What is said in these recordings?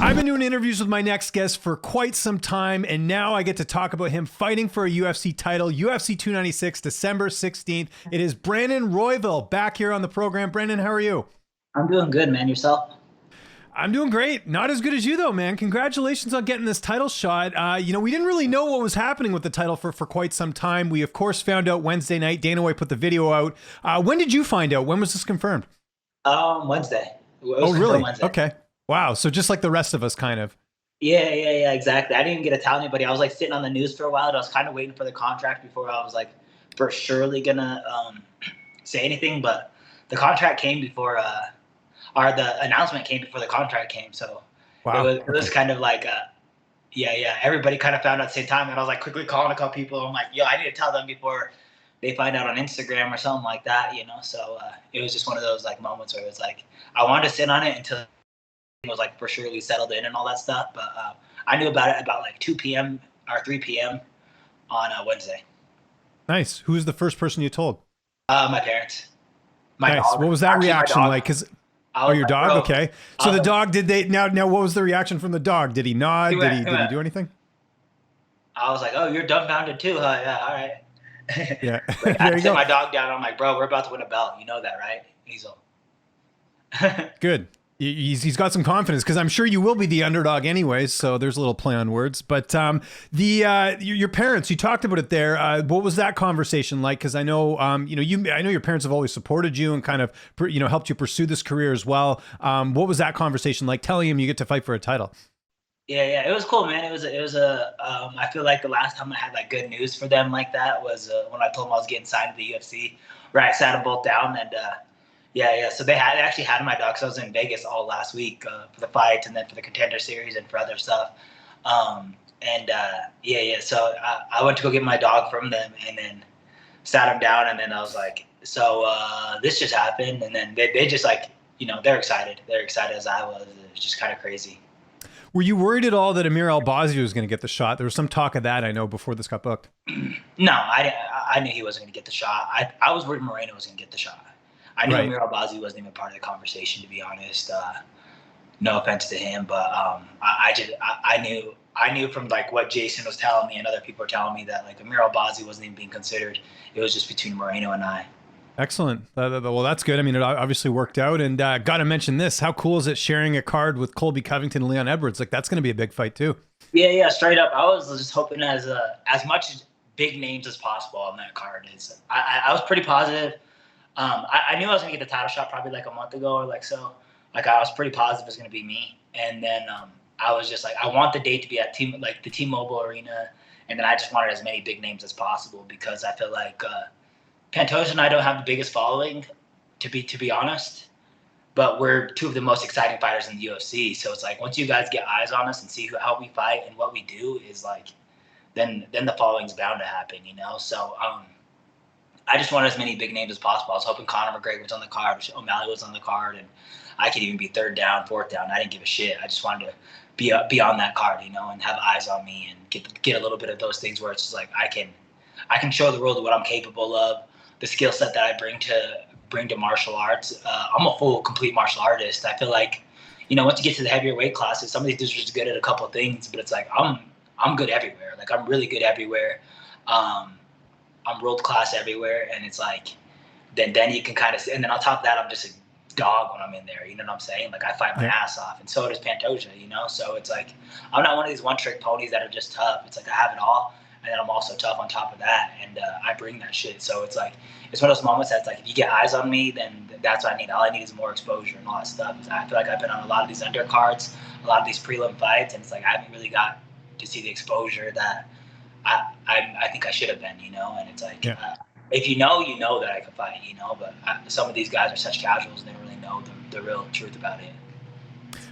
I've been doing interviews with my next guest for quite some time, and now I get to talk about him fighting for a UFC title, UFC 296, December 16th. It is Brandon Royval back here on the program. Brandon, how are you? I'm doing good, man. Yourself? I'm doing great. Not as good as you, though, man. Congratulations on getting this title shot. We didn't really know what was happening with the title for quite some time. We, of course, found out Wednesday night. Dana White put the video out. When did you find out? When was this confirmed? Wednesday. It was Oh, really? Wednesday. Okay. Wow. So just like the rest of us, kind of. Yeah, exactly. I didn't get to tell anybody. I was like sitting on the news for a while. And I was kind of waiting for the contract before I was like for surely gonna say anything. But the contract came before, or the announcement came before the contract came. So Wow. it was kind of like, yeah. Everybody kind of found out at the same time, and I was like quickly calling a couple people. I'm like, yo, I need to tell them before they find out on Instagram or something like that, you know. So it was just one of those like moments where it was like I wanted to sit on it until was like for surely settled in and all that stuff. But I knew about it about like 2 p.m. or 3 p.m. on Wednesday. Nice. Who was the first person you told? My parents. My Nice. dog. What was that Actually, reaction like? Because your like, dog. bro, Okay. So the dog. Did they now? What was the reaction from the dog? Did he nod? Did he do anything? I was like, oh, you're dumbfounded too, huh? Yeah. All right. Yeah. Like, I set my dog down. I'm like, bro, we're about to win a belt. You know that, right? He's all. Good. He's got some confidence because I'm sure you will be the underdog anyways. So there's a little play on words. But your parents, you talked about it there. What was that conversation like? Because I know I know your parents have always supported you and kind of helped you pursue this career as well. What was that conversation like? Telling him you get to fight for a title. Yeah, it was cool, man. It was I feel like the last time I had like good news for them like that was when I told them I was getting signed to the UFC, where I sat them both down and. Yeah. So they actually had my dog because I was in Vegas all last week for the fights and then for the Contender Series and for other stuff. So I went to go get my dog from them and then sat him down and then I was like, so this just happened and then they just like they're excited. They're excited as I was. It was just kind of crazy. Were you worried at all that Amir Albazi was going to get the shot? There was some talk of that, I know, before this got booked. No, I knew he wasn't going to get the shot. I was worried Moreno was going to get the shot. I knew Amir Albazi wasn't even part of the conversation, to be honest. No offense to him, but I knew from like what Jason was telling me and other people were telling me that like Amir Albazi wasn't even being considered. It was just between Moreno and I. Excellent. Well, that's good. I mean, it obviously worked out. And got to mention this. How cool is it sharing a card with Colby Covington and Leon Edwards? Like, that's going to be a big fight, too. Yeah, straight up. I was just hoping as much big names as possible on that card. I was pretty positive. I knew I was going to get the title shot probably like a month ago or like so. Like, I was pretty positive it was going to be me. And then I was just like, I want the date to be at the T-Mobile Arena. And then I just wanted as many big names as possible because I feel like Pantoja and I don't have the biggest following, to be honest, but we're two of the most exciting fighters in the UFC. So it's like once you guys get eyes on us and see how we fight and what we do is like, then the following's bound to happen, you know. So I just wanted as many big names as possible. I was hoping Conor McGregor was on the card, O'Malley was on the card, and I could even be third down, fourth down. I didn't give a shit. I just wanted to be on that card, you know, and have eyes on me and get a little bit of those things where it's just like I can show the world what I'm capable of. The skill set that I bring to martial arts. I'm a full, complete martial artist. I feel like, once you get to the heavier weight classes, some of these dudes are just good at a couple of things, but it's like I'm good everywhere. Like I'm really good everywhere. I'm world class everywhere, and it's like then you can kind of, and then on top of that, I'm just a dog when I'm in there. You know what I'm saying? Like I fight my ass off, and so does Pantoja. So it's like I'm not one of these one trick ponies that are just tough. It's like I have it all. And then I'm also tough on top of that, and I bring that shit. So it's like it's one of those moments that's like if you get eyes on me, then that's what I need. All I need is more exposure and all that stuff. I feel like I've been on a lot of these undercards, a lot of these prelim fights, and it's like I haven't really got to see the exposure that I think I should have been, And it's like if you know that I can fight, But some of these guys are such casuals; they don't really know the real truth about it.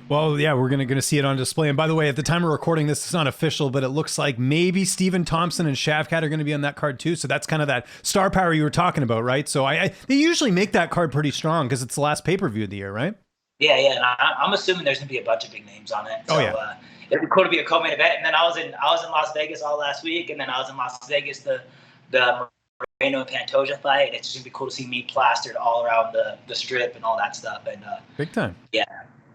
Well, yeah, we're gonna see it on display. And by the way, at the time of recording this, it's not official, but it looks like maybe Stephen Thompson and Shavkat are going to be on that card too. So that's kind of that star power you were talking about, right? So they usually make that card pretty strong because it's the last pay-per-view of the year, right? Yeah, and I'm assuming there's going to be a bunch of big names on it. So, it'd be cool to be a co-main event. And then I was in Las Vegas all last week, and then I was in Las Vegas the Moreno and Pantoja fight, and it's just going to be cool to see me plastered all around the strip and all that stuff. And big time. Yeah.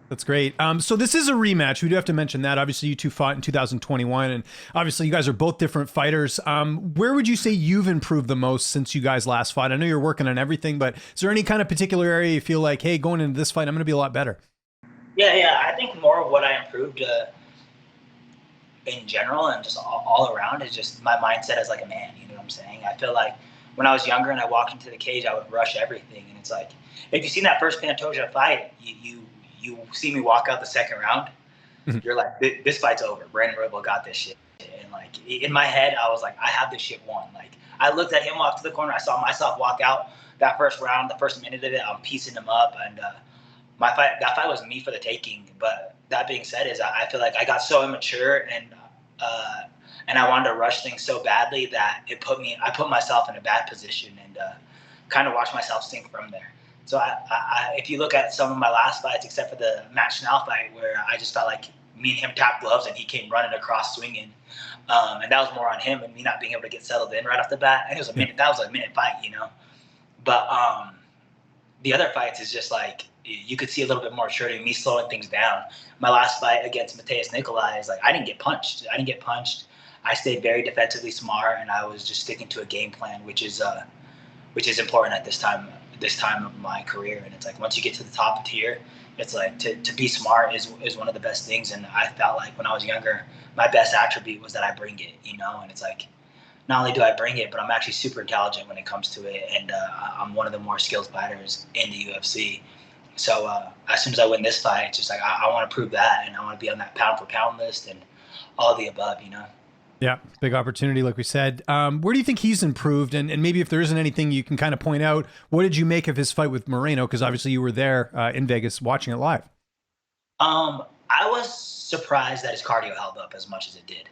That's great. So this is a rematch. We do have to mention that. Obviously, you two fought in 2021, and obviously, you guys are both different fighters. Where would you say you've improved the most since you guys last fought? I know you're working on everything, but is there any kind of particular area you feel like, hey, going into this fight, I'm going to be a lot better? Yeah. I think more of what I improved in general and just all around is just my mindset as like a man. You know what I'm saying? I feel like when I was younger and I walked into the cage, I would rush everything, and it's like if you seen that first Pantoja fight, you see me walk out the second round, you're like, this fight's over. Brandon Royval got this shit. And like in my head, I was like, I have this shit won. Like I looked at him walk to the corner. I saw myself walk out that first round, the first minute of it. I'm piecing him up, and that fight was me for the taking. But that being said, is I feel like I got so immature and I wanted to rush things so badly that I put myself in a bad position and kind of watched myself sink from there. So if you look at some of my last fights, except for the Matt Schnell fight, where I just felt like me and him tapped gloves and he came running across swinging, and that was more on him and me not being able to get settled in right off the bat. And it was a minute. That was a minute fight, you know. But the other fights is just like you could see a little bit more maturity, me slowing things down. My last fight against Mateus Nikolai is like I didn't get punched. I stayed very defensively smart, and I was just sticking to a game plan, which is important at this time of my career. And it's like once you get to the top of tier, it's like to be smart is one of the best things. And I felt like when I was younger, my best attribute was that I bring it, you know. And it's like not only do I bring it, but I'm actually super intelligent when it comes to it, and I'm one of the more skilled fighters in the UFC. So as soon as I win this fight, it's just like I want to prove that, and I want to be on that pound for pound list and all the above, you know. Yeah, big opportunity, like we said. Where do you think he's improved? And maybe if there isn't anything you can kind of point out, what did you make of his fight with Moreno? Because obviously you were there in Vegas watching it live. I was surprised that his cardio held up as much as it did.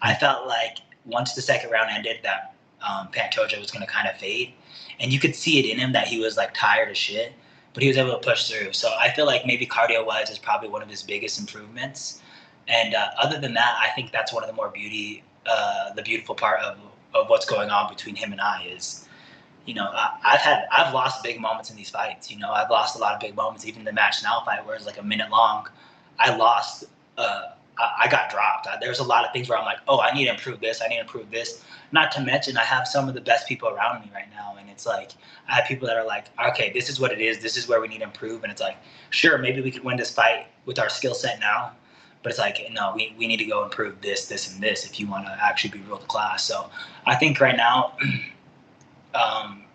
I felt like once the second round ended that Pantoja was going to kind of fade. And you could see it in him that he was like tired as shit, but he was able to push through. So I feel like maybe cardio-wise is probably one of his biggest improvements. And other than that, I think that's one of the more the beautiful part of what's going on between him and I is, you know, I've lost big moments in these fights. You know, I've lost a lot of big moments, even the Matt Schnell fight where it's like a minute long. I lost, I got dropped. There's a lot of things where I'm like, oh, I need to improve this. I need to improve this. Not to mention I have some of the best people around me right now. And it's like, I have people that are like, okay, this is what it is. This is where we need to improve. And it's like, sure, maybe we could win this fight with our skill set now. But it's like, no, we need to go improve this, and this if you want to actually be world class. So I think right now,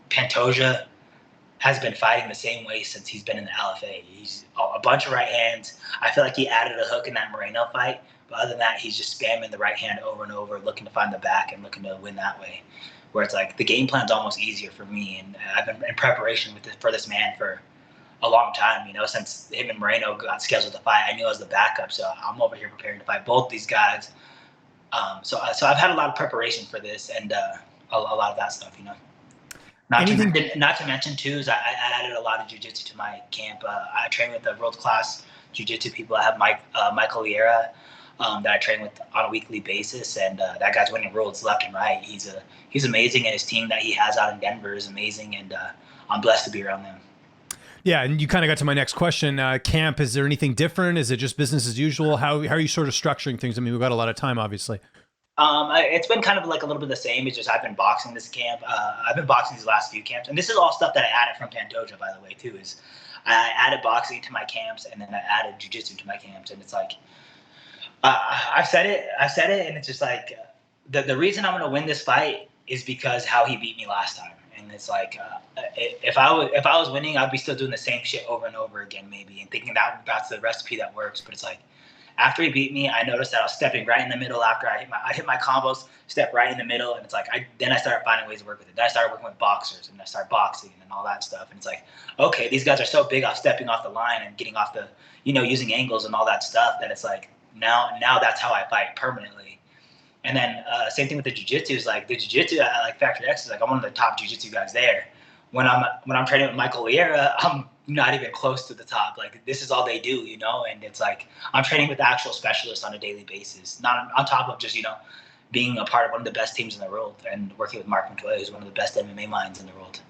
Pantoja has been fighting the same way since he's been in the LFA. He's a bunch of right hands. I feel like he added a hook in that Moreno fight. But other than that, he's just spamming the right hand over and over, looking to find the back and looking to win that way. Where it's like the game plan's almost easier for me. And I've been in preparation for this man for a long time, you know, since him and Moreno got scheduled to fight. I knew I was the backup, so I'm over here preparing to fight both these guys. So I've had a lot of preparation for this and a lot of that stuff, you know. Not to mention too is I added a lot of jiu-jitsu to my camp. I train with the world-class jiu-jitsu people. I have Michael Liera that I train with on a weekly basis, and that guy's winning worlds left and right. He's amazing, and his team that he has out in Denver is amazing, and I'm blessed to be around them. Yeah, and you kind of got to my next question. Camp, is there anything different? Is it just business as usual? How are you sort of structuring things? I mean, we've got a lot of time, obviously. It's been kind of like a little bit the same. It's just I've been boxing this camp. I've been boxing these last few camps. And this is all stuff that I added from Pantoja, by the way, too, is I added boxing to my camps, and then I added jiu-jitsu to my camps. And it's like, I've said it, and it's just like, the reason I'm going to win this fight is because how he beat me last time. And it's like, if I was winning, I'd be still doing the same shit over and over again, maybe, and thinking that that's the recipe that works. But it's like, after he beat me, I noticed that I was stepping right in the middle after I hit my combos, step right in the middle, and it's like then I started finding ways to work with it. Then I started working with boxers, and I started boxing and all that stuff. And it's like, okay, these guys are so big off stepping off the line and getting off the, you know, using angles and all that stuff that it's like now that's how I fight permanently. And then same thing with the jiu-jitsu is like the jiu-jitsu at like Factory X is like I'm one of the top jiu-jitsu guys there. When I'm training with Michael Liera, I'm not even close to the top. Like this is all they do, you know. And it's like I'm training with actual specialists on a daily basis, not on top of just, you know, being a part of one of the best teams in the world and working with Mark Montoya, who's one of the best MMA minds in the world.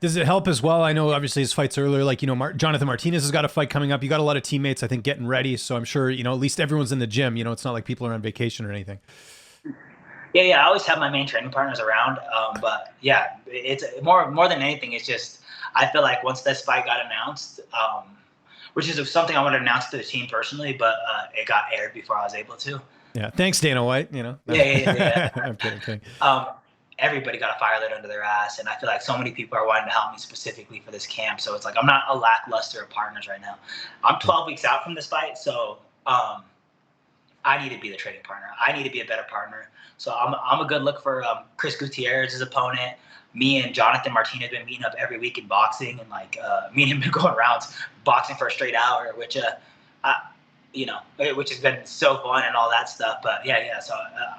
Does it help as well? I know obviously his fights earlier, like, you know, Jonathan Martinez has got a fight coming up. You got a lot of teammates, I think, getting ready. So I'm sure, you know, at least everyone's in the gym. You know, it's not like people are on vacation or anything. Yeah. I always have my main training partners around. But yeah, it's more than anything. It's just, I feel like once this fight got announced, which is something I want to announce to the team personally, but it got aired before I was able to. Yeah. Thanks, Dana White, you know. Yeah. I'm kidding. Everybody got a fire lit under their ass, and I feel like so many people are wanting to help me specifically for this camp. So it's like I'm not a lackluster of partners right now. I'm 12 weeks out from this fight, so I need to be the trading partner. I need to be a better partner. So I'm a good look for Chris Gutierrez's opponent. Me and Jonathan Martinez have been meeting up every week in boxing, and like me and him been going rounds boxing for a straight hour, which which has been so fun and all that stuff. But yeah. So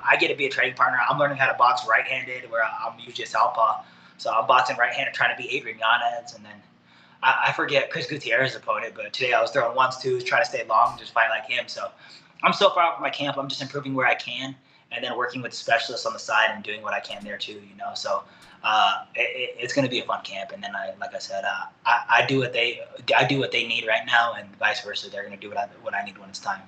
I get to be a training partner. I'm learning how to box right-handed, where I'm usually a southpaw. So I'm boxing right-handed, trying to be Adrian Yanez, and then I forget Chris Gutierrez's opponent. But today I was throwing ones, twos, trying to stay long, just fight like him. So I'm so far out from my camp. I'm just improving where I can, and then working with specialists on the side and doing what I can there too. You know, so it's going to be a fun camp. And then I do what they need right now, and vice versa. They're going to do what I need when it's time.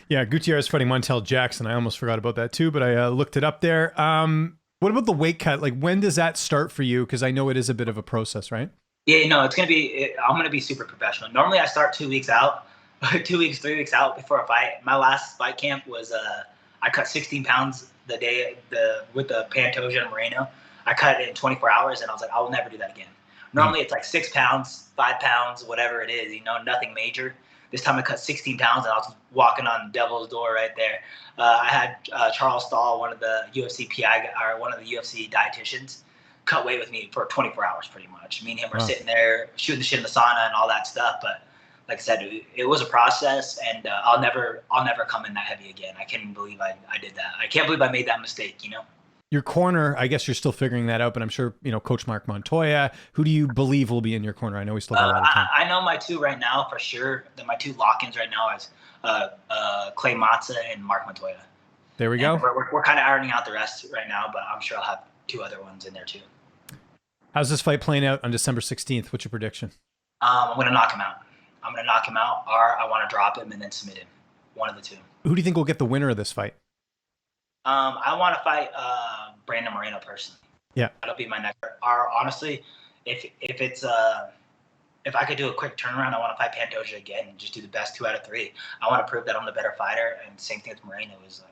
Yeah, Gutierrez fighting Montel Jackson. I almost forgot about that too, but I looked it up there. What about the weight cut? Like, when does that start for you? Because I know it is a bit of a process, right? Yeah, it's going to be. I'm going to be super professional. Normally, I start 2 weeks out, 2 weeks, 3 weeks out before a fight. My last fight camp was I cut 16 pounds with the Pantoja and Moreno. I cut it in 24 hours, and I was like, I will never do that again. Normally, it's like 6 pounds, 5 pounds, whatever it is, nothing major. This time I cut 16 pounds, and I was walking on devil's door right there. I had Charles Stahl, one of the UFC PI, or one of the UFC dietitians, cut weight with me for 24 hours pretty much. Me and him were sitting there shooting the shit in the sauna and all that stuff. But like I said, it was a process, and I'll never come in that heavy again. I can't even believe I did that. I can't believe I made that mistake, Your corner, I guess you're still figuring that out, but I'm sure, Coach Mark Montoya, who do you believe will be in your corner? I know we still got a lot of time. I know my two right now for sure. My two lock-ins right now is Clay Matza and Mark Montoya. There we go. We're kind of ironing out the rest right now, but I'm sure I'll have 2 other ones in there too. How's this fight playing out on December 16th? What's your prediction? I'm going to knock him out. Or I want to drop him and then submit him. One of the two. Who do you think will get the winner of this fight? I want to fight Brandon Moreno personally. Yeah, that'll be my next. Or honestly, if I could do a quick turnaround, I want to fight Pantoja again and just do the best 2 out of 3. I want to prove that I'm the better fighter. And same thing with Moreno is.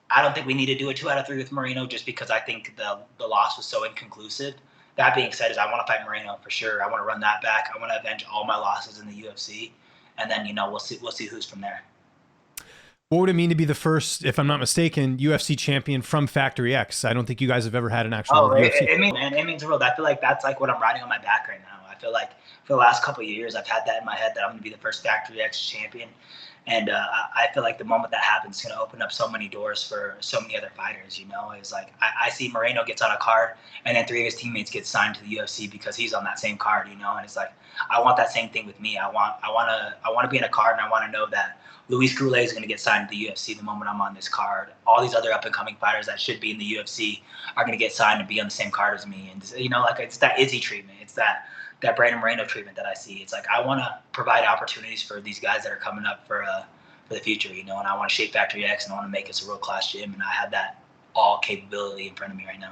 I don't think we need to do a 2 out of 3 with Moreno just because I think the loss was so inconclusive. That being said, I want to fight Moreno for sure. I want to run that back. I want to avenge all my losses in the UFC, and then we'll see who's from there. What would it mean to be the first, if I'm not mistaken, UFC champion from Factory X? I don't think you guys have ever had an actual UFC. It means the world. I feel like that's like what I'm riding on my back right now. I feel like for the last couple of years, I've had that in my head that I'm going to be the first Factory X champion. And I feel like the moment that happens, it's going to open up so many doors for so many other fighters. It's like I see Moreno gets on a card, and then 3 of his teammates get signed to the UFC because he's on that same card. And it's like I want that same thing with me. I want to be in a card, and I want to know that Luis Goulet is going to get signed to the UFC the moment I'm on this card. All these other up and coming fighters that should be in the UFC are going to get signed and be on the same card as me. And it's that Izzy treatment. It's that Brandon Moreno treatment that I see. It's like I want to provide opportunities for these guys that are coming up for the future, and I want to shape Factory X, and I want to make us a world-class gym, and I have that all capability in front of me right now.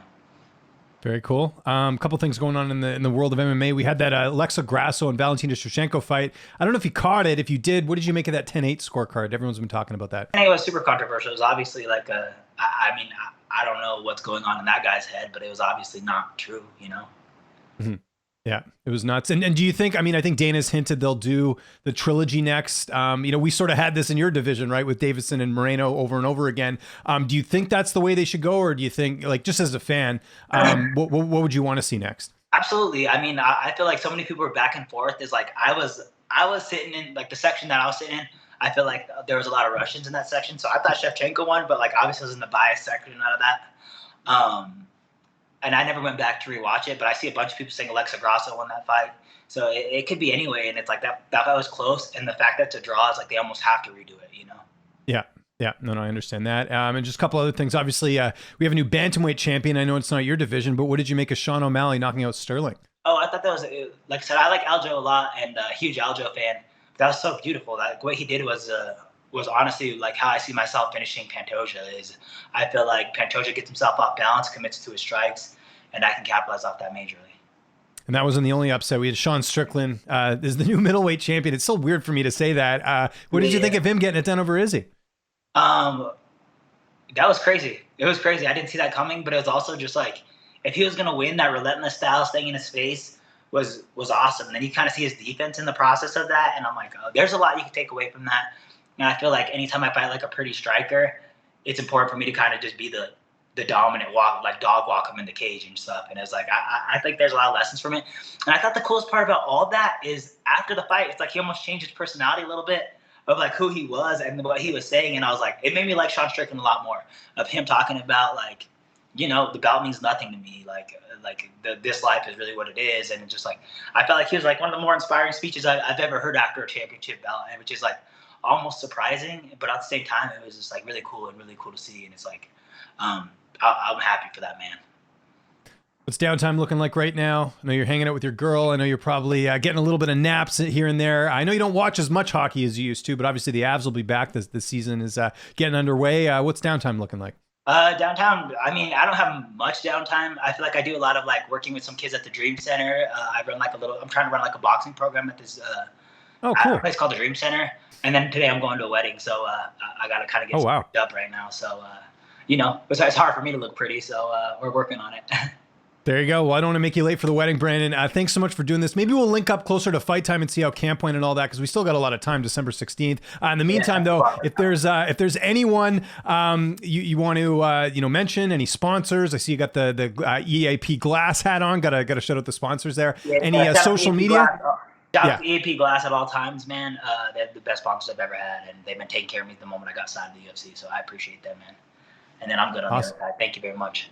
Very cool. A couple things going on in the world of MMA. We had that Alexa Grasso and Valentina Shevchenko fight. I don't know if you caught it. If you did, what did you make of that 10-8 scorecard? Everyone's been talking about that. I think it was super controversial. It was obviously like I don't know what's going on in that guy's head, but it was obviously not true, Mm-hmm. Yeah, it was nuts. And do you think, I think Dana's hinted they'll do the trilogy next. We sort of had this in your division, right, with Davison and Moreno over and over again. Do you think that's the way they should go? Or do you think, like, just as a fan, what would you want to see next? Absolutely. I feel like so many people were back and forth. Is like, I was sitting in, like, the section that I was sitting in, I feel like there was a lot of Russians in that section. So I thought Shevchenko won, but, like, obviously I was in the bias section out of that. And I never went back to rewatch it, but I see a bunch of people saying Alexa Grasso won that fight. So it could be anyway, and it's like that fight was close, and the fact that it's a draw is like they almost have to redo it, Yeah. No, I understand that. And just a couple other things. Obviously, we have a new bantamweight champion. I know it's not your division, but what did you make of Sean O'Malley knocking out Sterling? Oh, I thought that was like I said, I like Aljo a lot and huge Aljo fan. That was so beautiful. Like what he did was honestly like how I see myself finishing Pantoja. Is I feel like Pantoja gets himself off balance, commits to his strikes, and I can capitalize off that majorly. And that wasn't the only upset. We had Sean Strickland is the new middleweight champion. It's so weird for me to say that. What did you think of him getting it done over Izzy? That was crazy. It was crazy. I didn't see that coming, but it was also just like if he was gonna win, that relentless style, staying in his face was awesome. And then you kind of see his defense in the process of that, and I'm like, oh, there's a lot you can take away from that. And I feel like anytime I fight like a pretty striker, it's important for me to kind of just be the dominant walk, like dog walk him in the cage and stuff. And it's like I think there's a lot of lessons from it. And I thought the coolest part about all that is after the fight, it's like he almost changed his personality a little bit of like who he was and what he was saying. And I was like, it made me like Sean Strickland a lot more of him talking about like, you know, the belt means nothing to me. Like this life is really what it is. And just like, I felt like he was like one of the more inspiring speeches I've ever heard after a championship belt, and which is like almost surprising, but at the same time, it was just like really cool to see. And it's like, I'm happy for that man. What's downtime looking like right now? I know you're hanging out with your girl. I know you're probably getting a little bit of naps here and there. I know you don't watch as much hockey as you used to, but obviously the Avs will be back. The season is getting underway. What's downtime looking like? Downtown, I mean, I don't have much downtime. I feel like I do a lot of like working with some kids at the Dream Center. I'm trying to run like a boxing program at this cool place called the Dream Center. And then today I'm going to a wedding, so I got to kind of get up right now. So, you know, it's hard for me to look pretty, so we're working on it. There you go. Well, I don't want to make you late for the wedding, Brandon. Thanks so much for doing this. Maybe we'll link up closer to fight time and see how camp went and all that, because we still got a lot of time, December 16th. In the meantime, though, if there's anyone you want to mention, any sponsors, I see you got the EAP Glass hat on. Got to shout out the sponsors there. Any social media? EAP Glass at all times, man. They're the best sponsors I've ever had, and they've been taking care of me the moment I got signed to the UFC. So I appreciate them, man. And then I'm good on the other side. Thank you very much.